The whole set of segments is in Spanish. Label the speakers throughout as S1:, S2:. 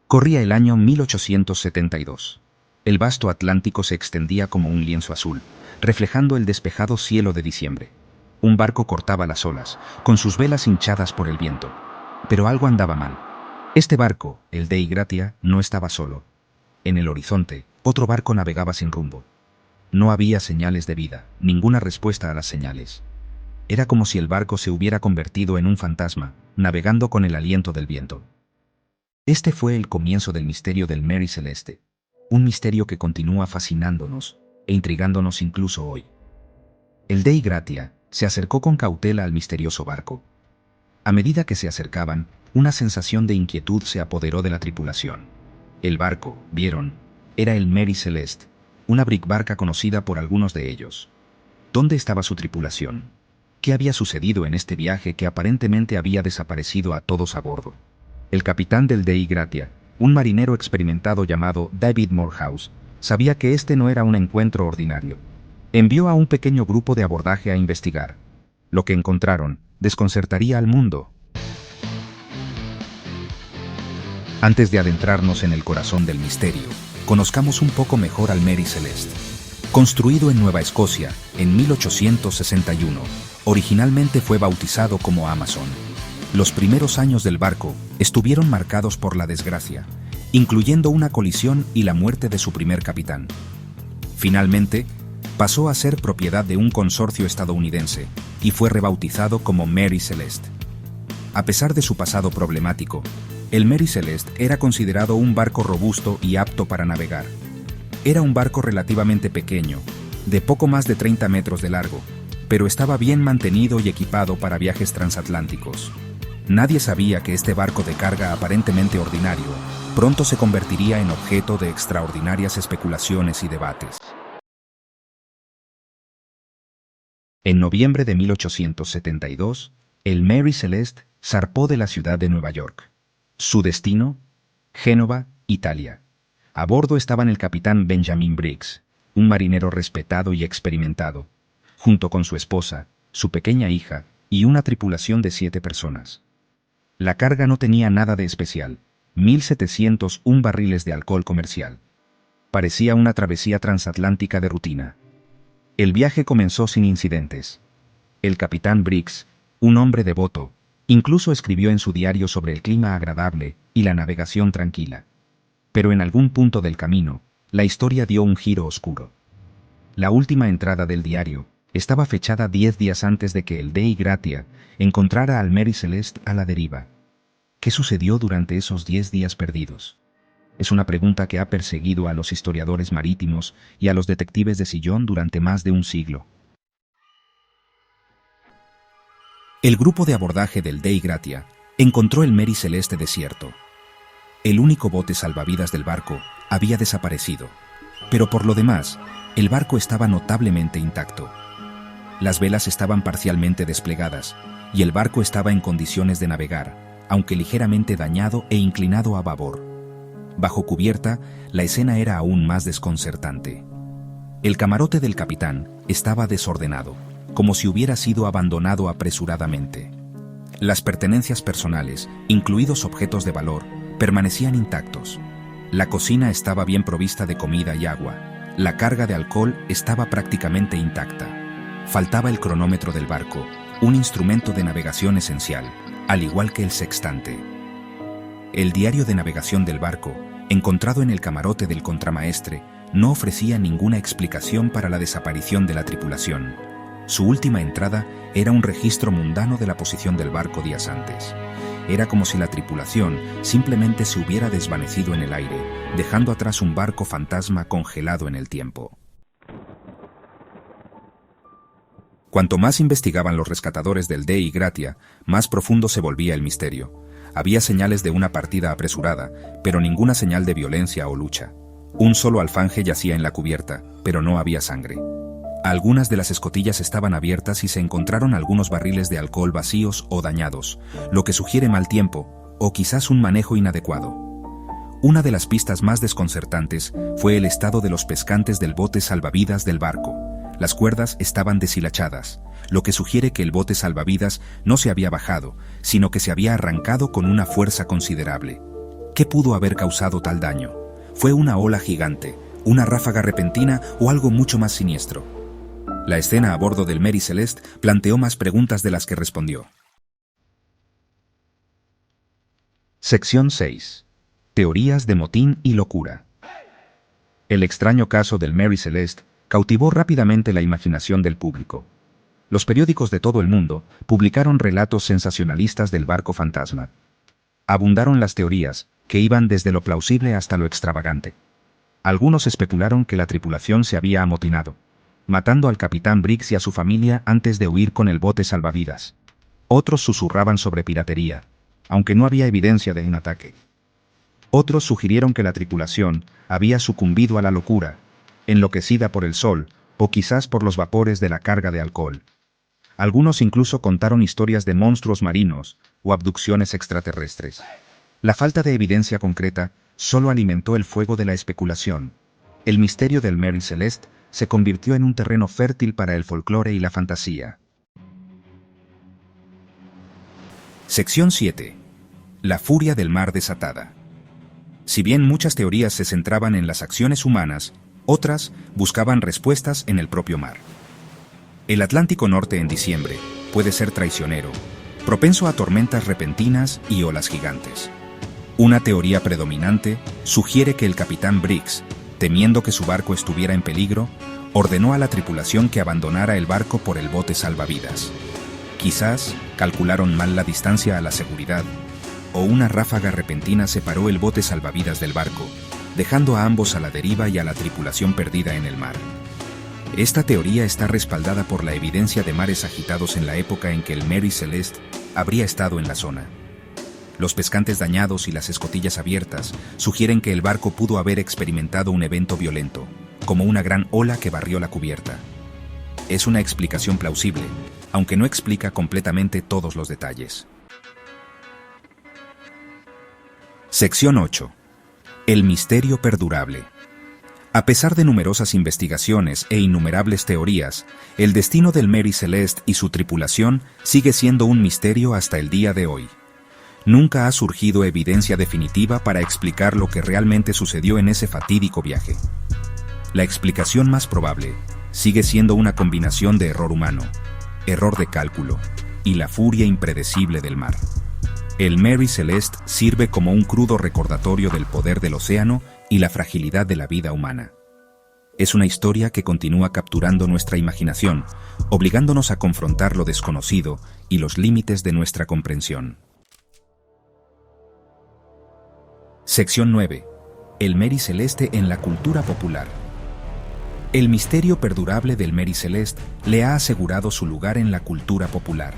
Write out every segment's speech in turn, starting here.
S1: Corría el año 1872. El vasto Atlántico se extendía como un lienzo azul, reflejando el despejado cielo de diciembre. Un barco cortaba las olas, con sus velas hinchadas por el viento. Pero algo andaba mal. Este barco, el Dei Gratia, no estaba solo. En el horizonte, otro barco navegaba sin rumbo. No había señales de vida, ninguna respuesta a las señales. Era como si el barco se hubiera convertido en un fantasma, navegando con el aliento del viento. Este fue el comienzo del misterio del Mary Celeste. Un misterio que continúa fascinándonos e intrigándonos incluso hoy. El Dei Gratia se acercó con cautela al misterioso barco. A medida que se acercaban, una sensación de inquietud se apoderó de la tripulación. El barco, vieron, era el Mary Celeste, una bricbarca conocida por algunos de ellos. ¿Dónde estaba su tripulación? ¿Qué había sucedido en este viaje que aparentemente había desaparecido a todos a bordo? El capitán del Dei Gratia, un marinero experimentado llamado David Morehouse, sabía que este no era un encuentro ordinario. Envió a un pequeño grupo de abordaje a investigar. Lo que encontraron desconcertaría al mundo. Antes de adentrarnos en el corazón del misterio, conozcamos un poco mejor al Mary Celeste. Construido en Nueva Escocia en 1861, originalmente fue bautizado como Amazon. Los primeros años del barco estuvieron marcados por la desgracia, incluyendo una colisión y la muerte de su primer capitán. Finalmente, pasó a ser propiedad de un consorcio estadounidense y fue rebautizado como Mary Celeste. A pesar de su pasado problemático, el Mary Celeste era considerado un barco robusto y apto para navegar. Era un barco relativamente pequeño, de poco más de 30 metros de largo, pero estaba bien mantenido y equipado para viajes transatlánticos. Nadie sabía que este barco de carga aparentemente ordinario pronto se convertiría en objeto de extraordinarias especulaciones y debates. En noviembre de 1872, el Mary Celeste zarpó de la ciudad de Nueva York. Su destino, Génova, Italia. A bordo estaban el capitán Benjamin Briggs, un marinero respetado y experimentado, junto con su esposa, su pequeña hija y una tripulación de 7 personas. La carga no tenía nada de especial, 1.701 barriles de alcohol comercial. Parecía una travesía transatlántica de rutina. El viaje comenzó sin incidentes. El capitán Briggs, un hombre devoto, incluso escribió en su diario sobre el clima agradable y la navegación tranquila. Pero en algún punto del camino, la historia dio un giro oscuro. La última entrada del diario estaba fechada 10 días antes de que el Dei Gratia encontrara al Mary Celeste a la deriva. ¿Qué sucedió durante esos 10 días perdidos? Es una pregunta que ha perseguido a los historiadores marítimos y a los detectives de sillón durante más de un siglo. El grupo de abordaje del Dei Gratia encontró el Mary Celeste desierto. El único bote salvavidas del barco había desaparecido, pero por lo demás, el barco estaba notablemente intacto. Las velas estaban parcialmente desplegadas y el barco estaba en condiciones de navegar, aunque ligeramente dañado e inclinado a babor. Bajo cubierta, la escena era aún más desconcertante. El camarote del capitán estaba desordenado, como si hubiera sido abandonado apresuradamente. Las pertenencias personales, incluidos objetos de valor, permanecían intactos. La cocina estaba bien provista de comida y agua. La carga de alcohol estaba prácticamente intacta. Faltaba el cronómetro del barco, un instrumento de navegación esencial, al igual que el sextante. El diario de navegación del barco, encontrado en el camarote del contramaestre, no ofrecía ninguna explicación para la desaparición de la tripulación. Su última entrada era un registro mundano de la posición del barco días antes. Era como si la tripulación simplemente se hubiera desvanecido en el aire, dejando atrás un barco fantasma congelado en el tiempo. Cuanto más investigaban los rescatadores del Dei Gratia, más profundo se volvía el misterio. Había señales de una partida apresurada, pero ninguna señal de violencia o lucha. Un solo alfanje yacía en la cubierta, pero no había sangre. Algunas de las escotillas estaban abiertas y se encontraron algunos barriles de alcohol vacíos o dañados, lo que sugiere mal tiempo, o quizás un manejo inadecuado. Una de las pistas más desconcertantes fue el estado de los pescantes del bote salvavidas del barco. Las cuerdas estaban deshilachadas, lo que sugiere que el bote salvavidas no se había bajado, sino que se había arrancado con una fuerza considerable. ¿Qué pudo haber causado tal daño? ¿Fue una ola gigante, una ráfaga repentina o algo mucho más siniestro? La escena a bordo del Mary Celeste planteó más preguntas de las que respondió. Sección 6. Teorías de motín y locura. El extraño caso del Mary Celeste cautivó rápidamente la imaginación del público. Los periódicos de todo el mundo publicaron relatos sensacionalistas del barco fantasma. Abundaron las teorías, que iban desde lo plausible hasta lo extravagante. Algunos especularon que la tripulación se había amotinado, matando al capitán Briggs y a su familia antes de huir con el bote salvavidas. Otros susurraban sobre piratería, aunque no había evidencia de un ataque. Otros sugirieron que la tripulación había sucumbido a la locura, enloquecida por el sol o quizás por los vapores de la carga de alcohol. Algunos incluso contaron historias de monstruos marinos o abducciones extraterrestres. La falta de evidencia concreta solo alimentó el fuego de la especulación. El misterio del Mary Celeste se convirtió en un terreno fértil para el folclore y la fantasía. Sección 7. La furia del mar desatada. Si bien muchas teorías se centraban en las acciones humanas, otras buscaban respuestas en el propio mar. El Atlántico Norte en diciembre puede ser traicionero, propenso a tormentas repentinas y olas gigantes. Una teoría predominante sugiere que el capitán Briggs, temiendo que su barco estuviera en peligro, ordenó a la tripulación que abandonara el barco por el bote salvavidas. Quizás calcularon mal la distancia a la seguridad, o una ráfaga repentina separó el bote salvavidas del barco, dejando a ambos a la deriva y a la tripulación perdida en el mar. Esta teoría está respaldada por la evidencia de mares agitados en la época en que el Mary Celeste habría estado en la zona. Los pescantes dañados y las escotillas abiertas sugieren que el barco pudo haber experimentado un evento violento, como una gran ola que barrió la cubierta. Es una explicación plausible, aunque no explica completamente todos los detalles. Sección 8. El misterio perdurable. A pesar de numerosas investigaciones e innumerables teorías, el destino del Mary Celeste y su tripulación sigue siendo un misterio hasta el día de hoy. Nunca ha surgido evidencia definitiva para explicar lo que realmente sucedió en ese fatídico viaje. La explicación más probable sigue siendo una combinación de error humano, error de cálculo y la furia impredecible del mar. El Mary Celeste sirve como un crudo recordatorio del poder del océano y la fragilidad de la vida humana. Es una historia que continúa capturando nuestra imaginación, obligándonos a confrontar lo desconocido y los límites de nuestra comprensión. Sección 9. El Mary Celeste en la cultura popular. El misterio perdurable del Mary Celeste le ha asegurado su lugar en la cultura popular.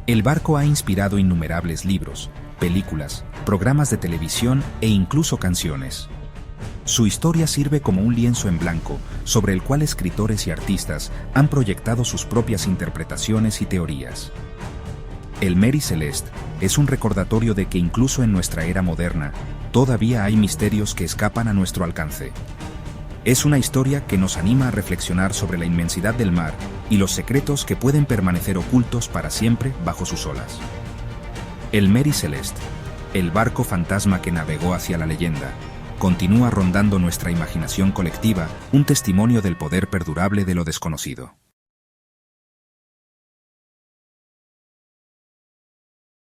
S1: El barco ha inspirado innumerables libros, películas, programas de televisión e incluso canciones. Su historia sirve como un lienzo en blanco sobre el cual escritores y artistas han proyectado sus propias interpretaciones y teorías. El Mary Celeste es un recordatorio de que incluso en nuestra era moderna, todavía hay misterios que escapan a nuestro alcance. Es una historia que nos anima a reflexionar sobre la inmensidad del mar y los secretos que pueden permanecer ocultos para siempre bajo sus olas. El Mary Celeste, el barco fantasma que navegó hacia la leyenda, continúa rondando nuestra imaginación colectiva, un testimonio del poder perdurable de lo desconocido.